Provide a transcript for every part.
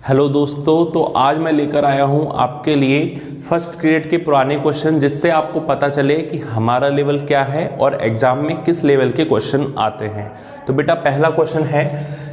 Hello दोस्तों, तो आज मैं लेकर आया हूं आपके लिए फर्स्ट ग्रेड के पुराने क्वेश्चन, जिससे आपको पता चले कि हमारा लेवल क्या है और एग्जाम में किस लेवल के क्वेश्चन आते हैं। तो बेटा पहला क्वेश्चन है,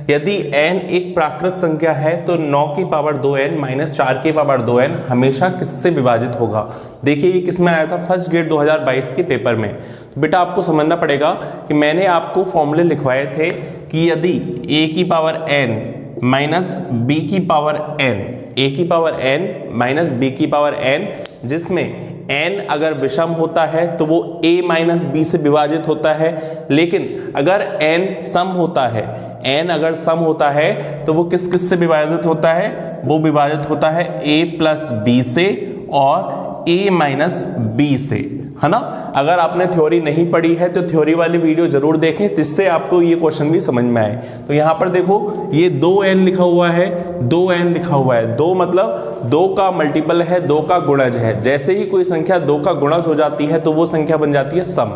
यदि n एक प्राकृत संख्या है तो 9 की पावर 2n माइनस 4 की पावर 2n हमेशा किससे विभाजित होगा। देखिए ये किस में आया था, फर्स्ट ग्रेड 2022 के पेपर में। तो बेटा आपको समझना पड़ेगा कि मैंने आपको फॉर्मूले लिखवाए थे कि यदि a की पावर n माइनस बी की पावर n, ए की पावर n माइनस बी की पावर n, जिसमें n अगर विषम होता है तो वो a माइनस बी से विभाजित होता है, लेकिन अगर n सम होता है, n अगर सम होता है तो वो किस किस से विभाजित होता है, वो विभाजित होता है a प्लस बी से और a माइनस बी से, है ना। अगर आपने थ्योरी नहीं पढ़ी है तो थ्योरी वाली वीडियो जरूर देखें, जिससे आपको ये क्वेश्चन भी समझ में आए। तो यहाँ पर देखो ये 2n लिखा हुआ है, 2n लिखा हुआ है, 2 मतलब 2 का मल्टीपल है, 2 का गुणज है। जैसे ही कोई संख्या 2 का गुणज हो जाती है तो वो संख्या बन जाती है सम।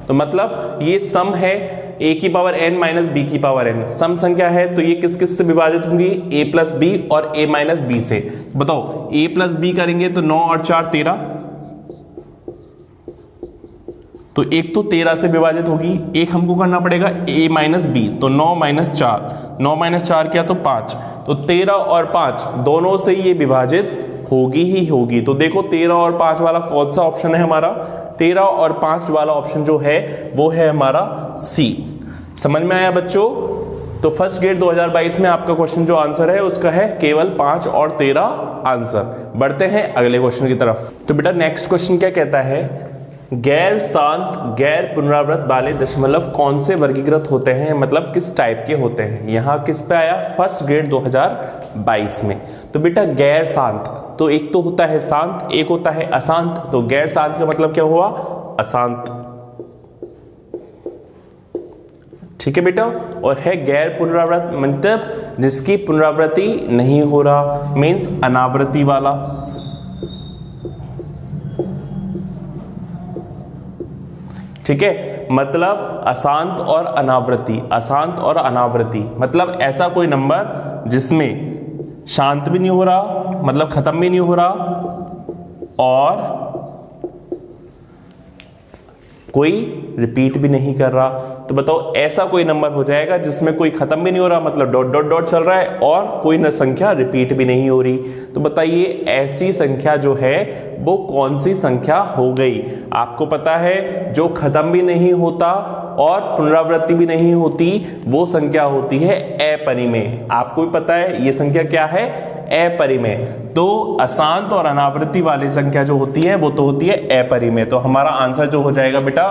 तो मतलब ये सम है a की पावर n माइनस बी की पावर n, सम संख्या है तो ये किस किस से विभाजित होंगी, a प्लस बी और a माइनस बी से। बताओ a प्लस बी करेंगे तो 9 और 4 13, तो एक तो 13 से विभाजित होगी, एक हमको करना पड़ेगा a माइनस बी, तो 9 माइनस 4, 9 माइनस 4 क्या, तो 5, तो 13 और 5 दोनों से ये विभाजित होगी ही होगी। तो देखो 13 और 5 वाला कौन सा ऑप्शन है हमारा, 13 और 5 वाला ऑप्शन जो है वो है हमारा सी। समझ में आया बच्चों। तो फर्स्ट ग्रेड 2022 में आपका क्वेश्चन जो आंसर है उसका है केवल 5 और 13 आंसर। बढ़ते हैं अगले क्वेश्चन की तरफ। तो बेटा नेक्स्ट क्वेश्चन क्या कहता है, गैर शांत गैर पुनरावृत वाले दशमलव कौन से वर्गीकृत होते हैं, मतलब किस टाइप के होते हैं। यहाँ किस पे आया, फर्स्ट ग्रेड 2022 में। तो बेटा गैर शांत, तो एक तो होता है शांत, एक होता है अशांत। तो गैर शांत का मतलब क्या हुआ, अशांत, ठीक है बेटा। और है गैर पुनरावृत, मतलब जिसकी पुनरावृत्ति नहीं हो रहा, मीन्स अनावृत्ति वाला। ठीक है, मतलब अशांत और अनावृत्ति, अशांत और अनावृत्ति मतलब ऐसा कोई नंबर जिसमें शांत भी नहीं हो रहा, मतलब खत्म भी नहीं हो रहा, और कोई रिपीट भी नहीं कर रहा। तो बताओ ऐसा कोई नंबर हो जाएगा जिसमें कोई खत्म भी नहीं हो रहा, मतलब डॉट डॉट डॉट चल रहा है, और कोई संख्या रिपीट भी नहीं हो रही। तो बताइए ऐसी संख्या जो है वो कौन सी संख्या हो गई। आपको पता है जो खत्म भी नहीं होता और पुनरावृत्ति भी नहीं होती वो संख्या होती है अपरिमेय। आपको भी पता है ये संख्या क्या है, अपरिमेय। तो अशांत और अनावृत्ति वाली संख्या जो होती है वो तो होती है अपरिमेय। तो हमारा आंसर जो हो जाएगा बेटा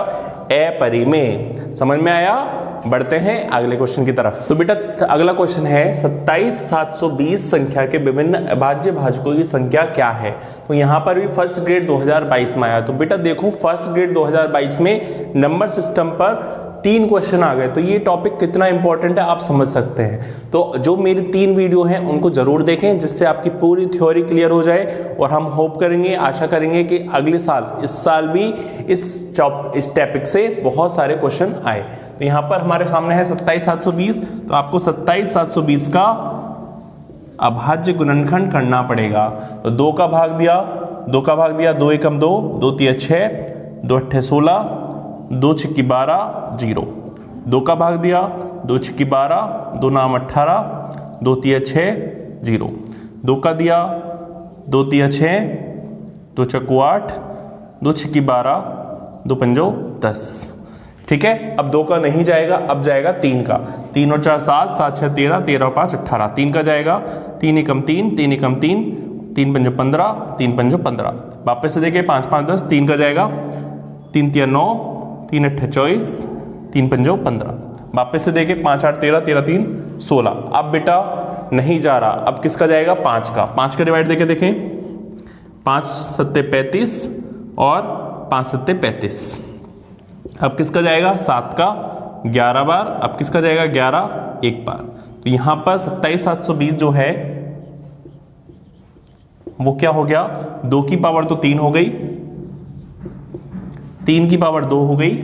अपरिमेय। समझ में आया। बढ़ते हैं अगले क्वेश्चन की तरफ। तो बेटा अगला क्वेश्चन है 27720 संख्या के विभिन्न अभाज्य भाजकों की संख्या क्या है। तो यहाँ पर भी फर्स्ट ग्रेड 2022 में आया। तो बेटा देखो फर्स्ट ग्रेड 2022 में नंबर सिस्टम पर 3 क्वेश्चन आ गए। तो ये टॉपिक कितना इंपॉर्टेंट है आप समझ सकते हैं। तो जो मेरी 3 वीडियो हैं उनको जरूर देखें, जिससे आपकी पूरी थ्योरी क्लियर हो जाए। और हम होप करेंगे, आशा करेंगे कि अगले साल, इस साल भी इस टॉपिक से बहुत सारे क्वेश्चन आए। तो यहाँ पर हमारे सामने है 27720। तो आपको 27720 का अभाज्य गुणनखंड करना पड़ेगा। तो 2 का भाग दिया, 2 का भाग दिया, 2 एकम 2, 2 तिया 6, 2 अट्ठे 16, 2 छिक्की 12, 0। 2 का भाग दिया, 2 छिक्की 12, 2 नाम 18, 2 तिया 6, 0। 2 का दिया, 2 तिया 6, 2 चक्कू 8, 2 छिक्की 12, 2 पंजो 10। ठीक है, अब 2 का नहीं जाएगा, अब जाएगा 3 का। 3 और 4 7, 7 6 13, 13 और 5 18। 3 का जाएगा, 3 एकम 3, 3 एकम 3, 3 पंजो 15, 3 पंजो 15। वापस से देखिए 5 5 10, 3 का जाएगा, 3 तिया 9, 3 अट्ठे 24, 3 पंजो 15। वापस से देखें 5 8 13, 13 3 16। अब बेटा नहीं जा रहा, अब किसका जाएगा, 5 का। 5 का डिवाइड देके देखें, 5 सत्ते 35 और 5 सत्ते 35। अब किसका जाएगा, 7 का 11 बार। अब किसका जाएगा, 11 एक बार। तो यहां पर 27720 जो है वो क्या हो गया, 2 की पावर तो 3 हो गई, 3 की पावर 2 हो गई,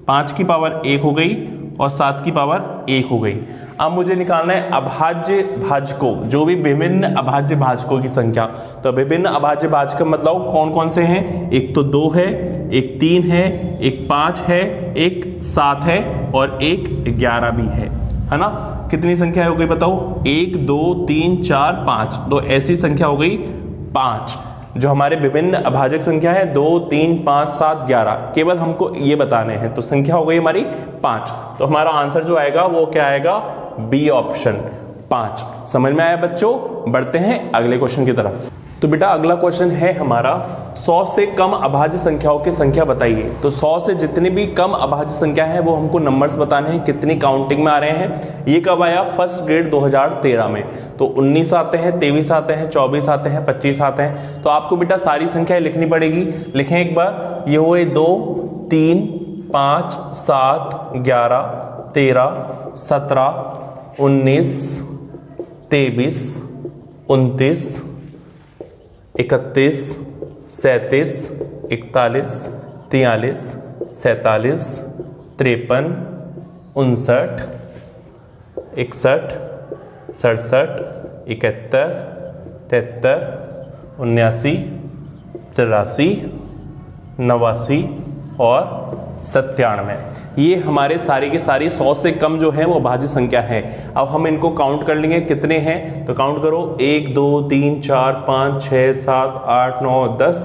5 की पावर 1 हो गई और 7 की पावर 1 हो गई। अब मुझे निकालना है अभाज्य भाजकों, जो भी विभिन्न अभाज्य भाजकों की संख्या। तो विभिन्न अभाज्य भाजक मतलब कौन कौन से हैं? एक तो 2 है, एक 3 है, एक 5 है, एक 7 है और एक 11 भी है ना। कितनी संख्या हो गई बताओ? 1 2 3 4 5, तो ऐसी संख्या हो गई 5। जो हमारे विभिन्न अभाजक संख्या है 2 3 5 7 11, केवल हमको ये बताने हैं, तो संख्या हो गई हमारी 5। तो हमारा आंसर जो आएगा वो क्या आएगा? B option 5। समझ में आया बच्चों? बढ़ते हैं अगले क्वेश्चन की तरफ। तो बेटा अगला क्वेश्चन है हमारा 100 से कम अभाज्य संख्याओं की संख्या बताइए। तो 100 से जितनी भी कम अभाज्य संख्या है वो हमको नंबर्स बताने हैं, कितनी काउंटिंग में आ रहे हैं। ये कब आया? फर्स्ट ग्रेड 2013 में। तो 19 आते हैं, 23 आते हैं, 24 आते हैं, 25 आते हैं। तो आपको बेटा सारी संख्याएं लिखनी पड़ेगी। लिखें एक बार। ये हुए 2 3 5 7 11 13 17 19 23 29 31 37 41 43 47 53 59 61 67 71 73 79 83 89 और 97। ये हमारे सारी के सारी 100 से कम जो है वो अभाज्य संख्या है। अब हम इनको काउंट कर लेंगे कितने हैं। तो काउंट करो 1 2 3 4 5 6 7 8 9 10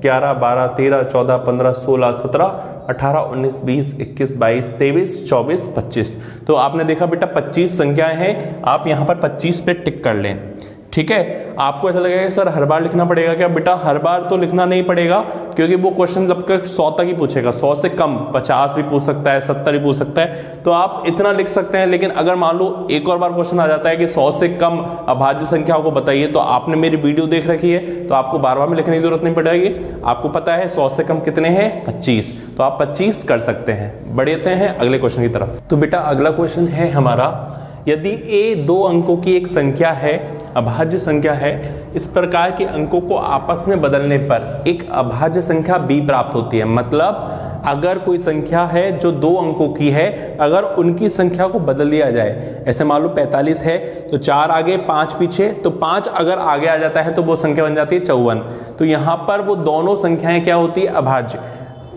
11 12 13 14 15 16 17 18 19 20 21 22 23 24 25। तो आपने देखा बेटा 25 संख्याएं हैं। आप यहाँ पर 25 पे टिक कर लें। ठीक है। आपको ऐसा लगेगा सर हर बार लिखना पड़ेगा क्या? बेटा हर बार तो लिखना नहीं पड़ेगा, क्योंकि वो क्वेश्चन जब तक 100 तक ही पूछेगा। 100 से कम 50 भी पूछ सकता है, 70 भी पूछ सकता है, तो आप इतना लिख सकते हैं। लेकिन अगर मान लो एक और बार क्वेश्चन आ जाता है कि 100 से कम अभाज्य संख्याओं को बताइए, तो आपने मेरी वीडियो देख रखी है तो आपको बार बार में लिखने की जरूरत नहीं पड़ेगी। आपको पता है 100 से कम कितने हैं? 25। तो आप 25 कर सकते हैं। बढ़ते हैं अगले क्वेश्चन की तरफ। तो बेटा अगला क्वेश्चन है हमारा, यदि a 2 अंकों की एक संख्या है, अभाज्य संख्या है, इस प्रकार के अंकों को आपस में बदलने पर एक अभाज्य संख्या b प्राप्त होती है। मतलब अगर कोई संख्या है जो 2 अंकों की है, अगर उनकी संख्या को बदल दिया जाए, ऐसे मान लो 45 है तो 4 आगे 5 पीछे, तो 5 अगर आगे आ जाता है तो वो संख्या बन जाती है 54। तो यहाँ पर वो दोनों संख्याएं क्या होती है? अभाज्य।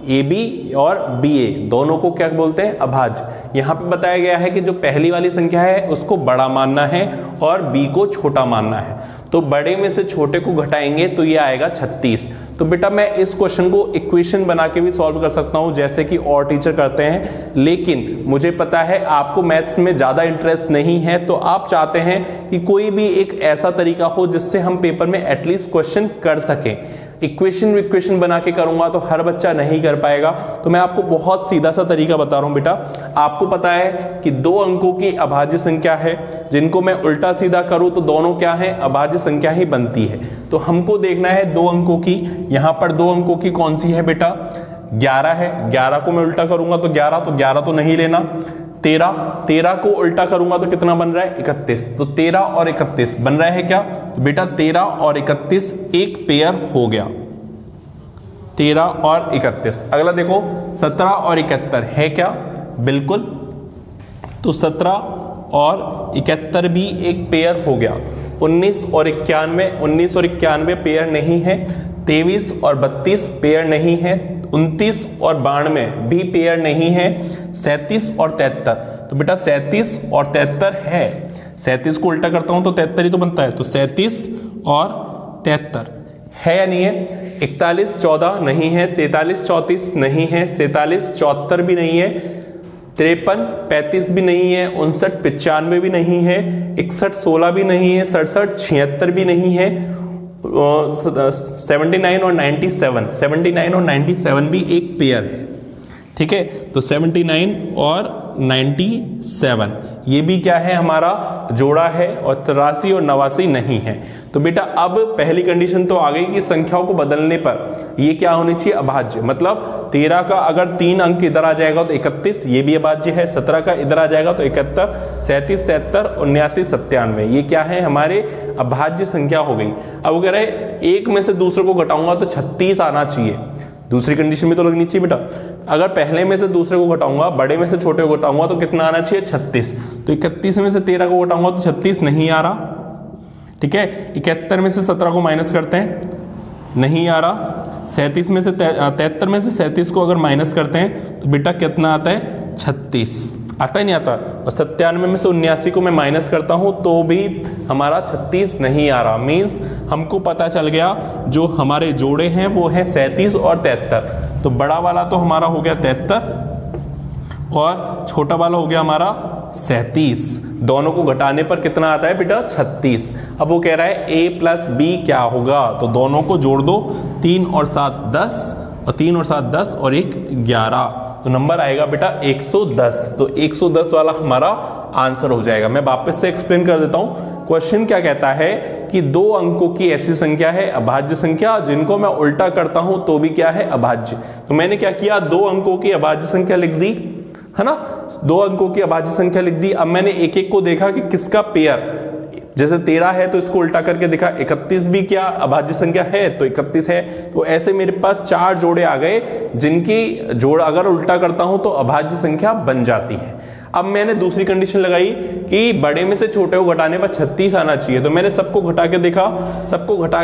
AB और BA दोनों को क्या बोलते हैं? अभाज्य। यहाँ पे बताया गया है कि जो पहली वाली संख्या है उसको बड़ा मानना है और B को छोटा मानना है। तो बड़े में से छोटे को घटाएंगे तो ये आएगा 36। तो बेटा मैं इस क्वेश्चन को इक्वेशन बना के भी सॉल्व कर सकता हूँ, जैसे कि और टीचर करते हैं। लेकिन मुझे पता है आपको मैथ्स में ज़्यादा इंटरेस्ट नहीं है, तो आप चाहते हैं कि कोई भी एक ऐसा तरीका हो जिससे हम पेपर में एटलीस्ट क्वेश्चन कर सकें। इक्वेशन बना के करूंगा तो हर बच्चा नहीं कर पाएगा। तो मैं आपको बहुत सीधा सा तरीका बता रहा हूं बेटा। आपको पता है कि 2 अंकों की अभाज्य संख्या है, जिनको मैं उल्टा सीधा करूं तो दोनों क्या है? अभाज्य संख्या ही बनती है। तो हमको देखना है 2 अंकों की। यहां पर 2 अंकों की कौन सी है बेटा? 11 है। 11 को मैं उल्टा करूंगा तो 11 तो नहीं लेना। 13 को उल्टा करूंगा तो कितना बन रहा है? 31। तो 13 और 31 बन रहा है क्या? तो बेटा 13 और 31 एक पेयर हो गया। 13 और 31। अगला देखो 17 और 71 है क्या? बिल्कुल। तो 17 और 71 भी एक पेयर हो गया। 19 और 91 पेयर नहीं है। 23 और 32 पेयर नहीं है। 29 और 92 भी पेयर नहीं है। 37 और 73, तो बेटा 37 और 73 है। 37 को उल्टा करता हूं तो 73 ही तो बनता है। तो 37 और 73 है या नहीं है? 41 14 नहीं है। 43 34 नहीं है। 47 74 भी नहीं है। 53 35 भी नहीं है। 59 95 भी नहीं है। 61 16 भी नहीं है। 67 76 भी नहीं है। 79 और 97 भी एक पेयर है। ठीक है। तो 79 और 97 ये भी क्या है? हमारा जोड़ा है। और 83 और 89 नहीं है। तो बेटा अब पहली कंडीशन तो आ गई कि संख्याओं को बदलने पर ये क्या होनी चाहिए? अभाज्य। मतलब 13 का अगर 3 अंक इधर आ जाएगा तो 31, ये भी अभाज्य है। 17 का इधर आ जाएगा तो 71, 37 73 79 97 ये क्या है? हमारे अभाज्य संख्या हो गई। अब अगर एक में से दूसरे को घटाऊंगा तो 36 आना चाहिए। दूसरी कंडीशन भी तो लगनी चाहिए बेटा। अगर पहले में से दूसरे को घटाऊंगा, बड़े में से छोटे को घटाऊंगा तो कितना आना चाहिए 36। तो 31 में से 13 को घटाऊंगा तो 36 नहीं आ रहा। ठीक है, 71 में से 17 को माइनस करते हैं, नहीं आ रहा। 37 में से 73 में से 37 को अगर माइनस करते हैं तो बेटा कितना आता है 36। आता ही नहीं आता। और 97 में से 79 को मैं माइनस करता हूं तो भी हमारा 36 नहीं आ रहा। मीन्स हमको पता चल गया जो हमारे जोड़े हैं वो है 37 और 73। तो बड़ा वाला तो हमारा हो गया 73 और छोटा वाला हो गया हमारा 37। दोनों को घटाने पर कितना आता है बेटा 36। अब वो कह रहा है a प्लस बी क्या होगा, तो दोनों को जोड़ दो, 3 और 7 10 और 3 और 7 10 और 1 11, तो नंबर आएगा बेटा 110। तो 110 वाला हमारा आंसर हो जाएगा। मैं वापस से एक्सप्लेन कर देता हूं। क्वेश्चन क्या कहता है कि 2 अंकों की ऐसी संख्या है अभाज्य संख्या जिनको मैं उल्टा करता हूं तो भी क्या है अभाज्य। तो मैंने क्या किया, 2 अंकों की अभाज्य संख्या लिख दी है ना, 2 अंकों की अभाज्य संख्या लिख दी। अब मैंने एक एक को देखा कि किसका पेयर, जैसे 13 है तो इसको उल्टा करके देखा, 31 भी क्या अभाज्य संख्या है तो 31 है। तो ऐसे मेरे पास 4 जोड़े आ गए जिनकी जोड़ अगर उल्टा करता हूं तो अभाज्य संख्या बन जाती है। अब मैंने दूसरी कंडीशन लगाई कि बड़े में से छोटे को घटाने पर 36 आना चाहिए। तो मैंने सबको घटा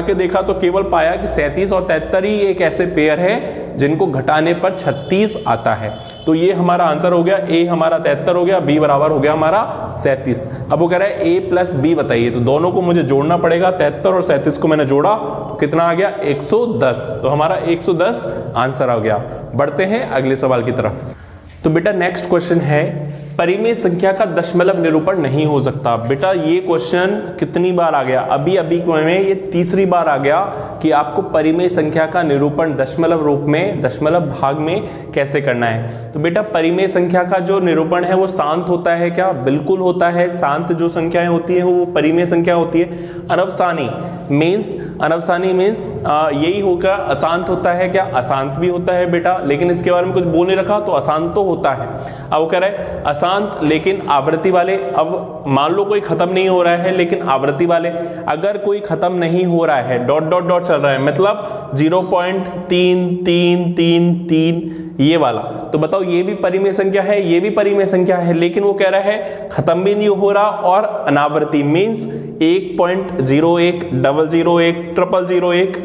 के देखा तो केवल पाया कि 37 और 73 ही एक ऐसे पेयर है जिनको घटाने पर 36 आता है। तो ये हमारा आंसर हो गया, ए हमारा 73 हो गया, बी बराबर हो गया हमारा 37। अब वो कह रहा है ए प्लस बी बताइए, तो दोनों को मुझे जोड़ना पड़ेगा। 73 और 37 को मैंने जोड़ा तो कितना आ गया 110। तो हमारा 110 आंसर आ गया। बढ़ते हैं अगले सवाल की तरफ। तो बेटा नेक्स्ट क्वेश्चन है, परिमेय संख्या का दशमलव निरूपण नहीं हो सकता। बेटा ये क्वेश्चन कितनी बार आ गया, अभी में ये तीसरी बार आ गया कि आपको परिमेय संख्या का निरूपण दशमलव रूप में, दशमलव भाग में कैसे करना है। तो बेटा परिमेय संख्या का जो निरूपण है वो शांत होता है क्या, बिल्कुल होता है। शांत जो संख्याएं होती है वो परिमेय संख्या होती है। अनवसानी मीन्स यही होगा, अशांत होता है क्या, अशांत भी होता है बेटा, लेकिन इसके बारे में कुछ बोल नहीं रखा तो अशांत तो होता है। अब वो कह रहा है अशांत लेकिन आवृत्ति वाले। अब मान लो कोई खत्म नहीं हो रहा है लेकिन आवृत्ति वाले, अगर कोई खत्म नहीं हो रहा है, डॉट डॉट डॉट चल रहा है, मतलब 0.3333 ये वाला, तो बताओ ये भी परिमेय संख्या है, ये भी परिमेय संख्या है, लेकिन वो कह रहा है खत्म भी नहीं हो रहा और अनावृत्ति मीन्स 1.01 001 001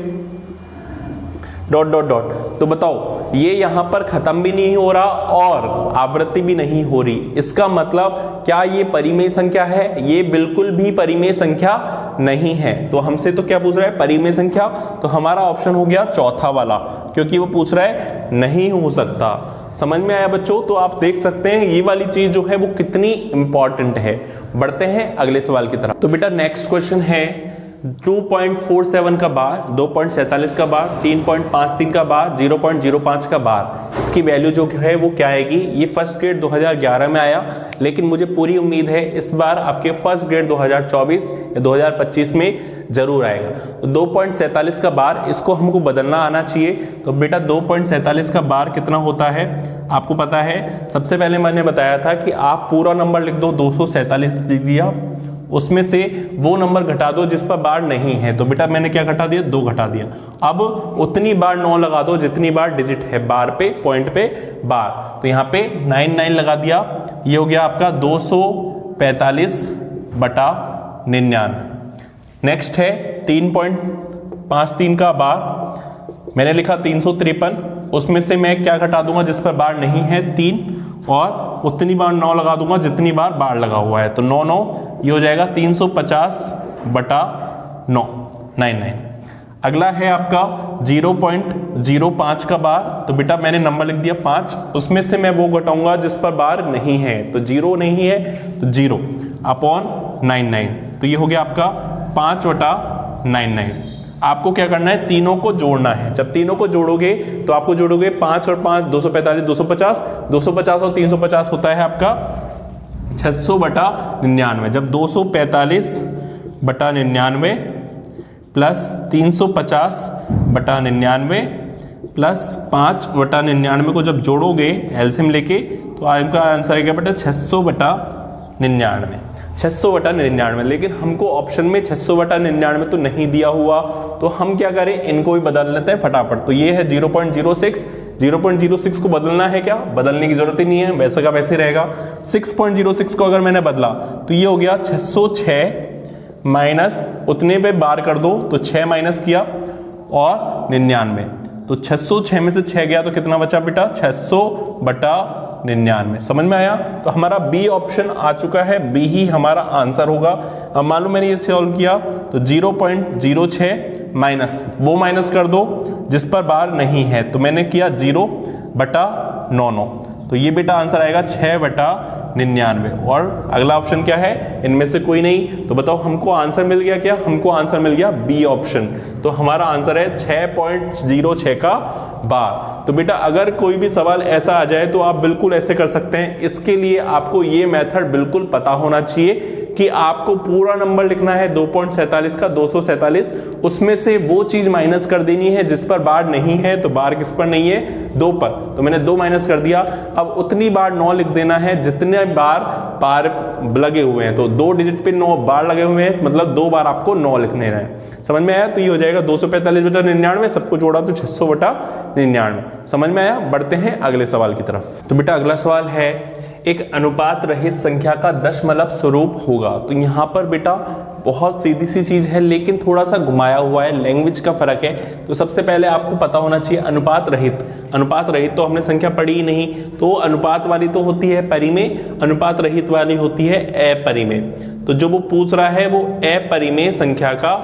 डॉट डॉट डॉट। तो बताओ ये यहां पर खत्म भी नहीं हो रहा और आवृत्ति भी नहीं हो रही, इसका मतलब क्या ये परिमेय संख्या है? ये बिल्कुल भी परिमेय संख्या नहीं है। तो हमसे तो क्या पूछ रहा है, परिमेय संख्या। तो हमारा ऑप्शन हो गया चौथा वाला, क्योंकि वो पूछ रहा है नहीं हो सकता। समझ में आया बच्चों? तो आप देख सकते हैं ये वाली चीज जो है वो कितनी इंपॉर्टेंट है। बढ़ते हैं अगले सवाल की तरफ। तो बेटा नेक्स्ट क्वेश्चन है 2.47 का बार, 2.47 का बार, 3.53 का बार, 0.05 का बार, इसकी वैल्यू जो है वो क्या आएगी। ये फर्स्ट ग्रेड 2011 में आया, लेकिन मुझे पूरी उम्मीद है इस बार आपके फर्स्ट ग्रेड 2024 या 2025 में जरूर आएगा। तो 2.47 का बार, इसको हमको बदलना आना चाहिए। तो बेटा 2.47 का बार कितना होता है आपको पता है। सबसे पहले मैंने बताया था कि आप पूरा नंबर लिख दो, 247 लिख दिया, उसमें से वो नंबर घटा दो जिस पर बार नहीं है। तो बेटा मैंने क्या घटा दिया, 2 घटा दिया। अब उतनी बार 9 लगा दो जितनी बार डिजिट है बार पे, पॉइंट पे बार। तो यहाँ पे 99 लगा दिया, ये हो गया आपका 245/99। नेक्स्ट है 3.53 का बार, मैंने लिखा 353, उसमें से मैं क्या घटा दूंगा जिस पर बार नहीं है 3, और उतनी बार 9 लगा दूंगा जितनी बार बार लगा हुआ है। तो 9 9 ये हो जाएगा 350/9 99। अगला है आपका 0.05 का बार। तो बेटा मैंने नंबर लिख दिया 5, उसमें से मैं वो घटाऊंगा जिस पर बार नहीं है। तो 0 नहीं है तो 0/99, तो ये हो गया आपका 5/99। आपको क्या करना है, तीनों को जोड़ना है। जब तीनों को जोड़ोगे तो आपको जोड़ोगे 5 और 5 245 250, 250 और 350 होता है आपका 600/99। जब 245/99 प्लस 350/99 प्लस 5/99 को जब जोड़ोगे एलसीएम लेके, तो आपका आंसर आएगा बेटा 600/99। 600/99, लेकिन हमको ऑप्शन में 600/99 तो नहीं दिया हुआ, तो हम क्या करें, इनको भी बदल लेते हैं फटाफट। तो ये है 0.06, 0.06 को बदलना है क्या, बदलने की जरूरत ही नहीं है, वैसे का वैसे रहेगा। 6.06 को अगर मैंने बदला तो ये हो गया 606 माइनस उतने पे बार कर दो, तो 6 माइनस किया और 99, तो 606 में से 6 गया तो कितना बचा बेटा, 600/99। समझ में आया? तो हमारा बी ऑप्शन आ चुका है, बी ही हमारा आंसर होगा। अब मान लो मैंने ये सॉल्व किया तो 0.06 माइनस वो माइनस कर दो जिस पर बार नहीं है, तो मैंने किया 0/99, तो ये बेटा आंसर आएगा 6/99। और अगला ऑप्शन क्या है, इनमें से कोई नहीं, तो बताओ हमको आंसर मिल गया क्या, हमको आंसर मिल गया बी ऑप्शन। तो हमारा आंसर है 6.06 का बार। तो बेटा अगर कोई भी सवाल ऐसा आ जाए तो आप बिल्कुल ऐसे कर सकते हैं। इसके लिए आपको ये मेथड बिल्कुल पता होना चाहिए कि आपको पूरा नंबर लिखना है 2.47 का 247, उसमें से वो चीज माइनस कर देनी है जिस पर बार नहीं है, तो बार किस पर नहीं है, 2 पर, तो मैंने 2 माइनस कर दिया। अब उतनी बार 9 लिख देना है जितने बार लगे हुए हैं, तो 2 डिजिट पे 9 बार लगे हुए हैं, मतलब 2 बार आपको 9 लिखने हैं। समझ में आया? तो ये हो जाएगा 245/99, सबको जोड़ा तो 600/99। समझ में आया? बढ़ते हैं अगले सवाल की तरफ। तो बेटा अगला सवाल है, एक अनुपात रहित संख्या का दशमलव स्वरूप होगा। तो यहाँ पर बेटा बहुत सीधी सी चीज है, लेकिन थोड़ा सा घुमाया हुआ है, लैंग्वेज का फर्क है। तो सबसे पहले आपको पता होना चाहिए अनुपात रहित, अनुपात रहित तो हमने संख्या पढ़ी ही नहीं, तो अनुपात वाली तो होती है परिमेय, अनुपात रहित वाली होती है अपरिमेय। तो जो वो पूछ रहा है वो अपरिमेय संख्या का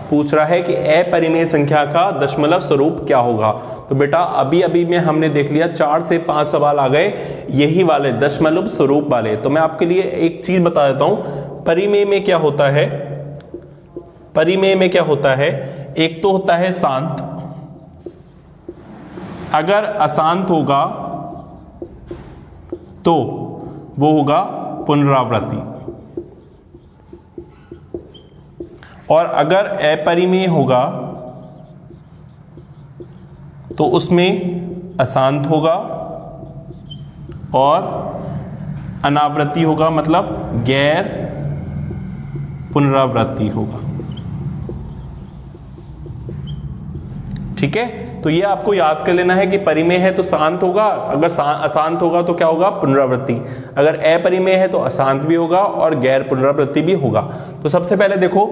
पूछ रहा है कि अपरिमेय संख्या का दशमलव स्वरूप क्या होगा। तो बेटा अभी अभी में हमने देख लिया 4 से 5 सवाल आ गए यही वाले दशमलव स्वरूप वाले। तो मैं आपके लिए एक चीज बता देता हूं, परिमेय में क्या होता है, परिमेय में क्या होता है, एक तो होता है शांत, अगर अशांत होगा तो वो होगा पुनरावृत्ति, और अगर अपरिमेय होगा तो उसमें अशांत होगा और अनावृत्ति होगा, मतलब गैर पुनरावृत्ति होगा। ठीक है, तो ये आपको याद कर लेना है कि परिमेय है तो शांत होगा, अगर अशांत होगा तो क्या होगा, पुनरावृत्ति, अगर अपरिमेय है तो अशांत भी होगा और गैर पुनरावृत्ति भी होगा। तो सबसे पहले देखो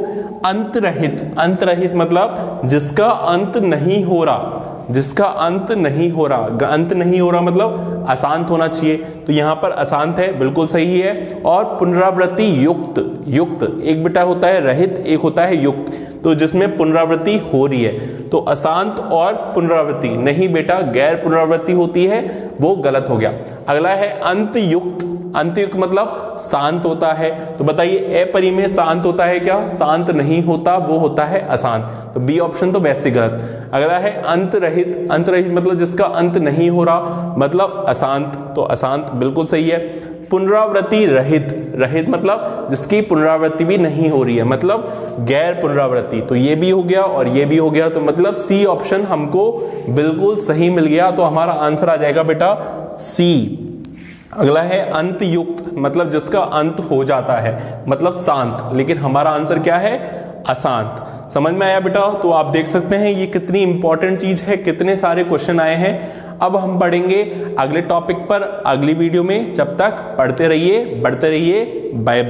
अंतरहित, अंतरहित मतलब जिसका अंत नहीं हो रहा, जिसका अंत नहीं हो रहा, अंत नहीं हो रहा मतलब अशांत होना चाहिए, तो यहां पर अशांत है, बिल्कुल सही है। और पुनरावृत्ति युक्त, युक्त एक बेटा होता है रहित, एक होता है युक्त, तो जिसमें पुनरावृत्ति हो रही है, तो अशांत और पुनरावृत्ति नहीं बेटा गैर पुनरावृत्ति होती है, वो गलत हो गया। अगला है अंतयुक्त, अंतयुक्त मतलब शांत होता है। तो बताइए अपरिमेय शांत होता है क्या, शांत नहीं होता, वो होता है अशांत, तो बी ऑप्शन तो वैसे गलत। अगला है अंतरहित, अंतरहित मतलब जिसका अंत नहीं हो रहा, मतलब अशांत, तो अशांत बिल्कुल सही है। पुनरावृत्ति रहित, रहित मतलब जिसकी पुनरावृत्ति भी नहीं हो रही है, मतलब गैर पुनरावृत्ति, तो ये भी हो गया और ये भी हो गया, तो मतलब सी ऑप्शन हमको बिल्कुल सही मिल गया। तो हमारा आंसर आ जाएगा बेटा सी। अगला है अंतयुक्त, मतलब जिसका अंत हो जाता है, मतलब शांत, लेकिन हमारा आंसर क्या है, अशांत। समझ में आया बेटा? तो आप देख सकते हैं ये कितनी इंपॉर्टेंट चीज है, कितने सारे क्वेश्चन आए हैं। अब हम पढ़ेंगे अगले टॉपिक पर अगली वीडियो में, जब तक पढ़ते रहिए, बढ़ते रहिए, बाय बाय।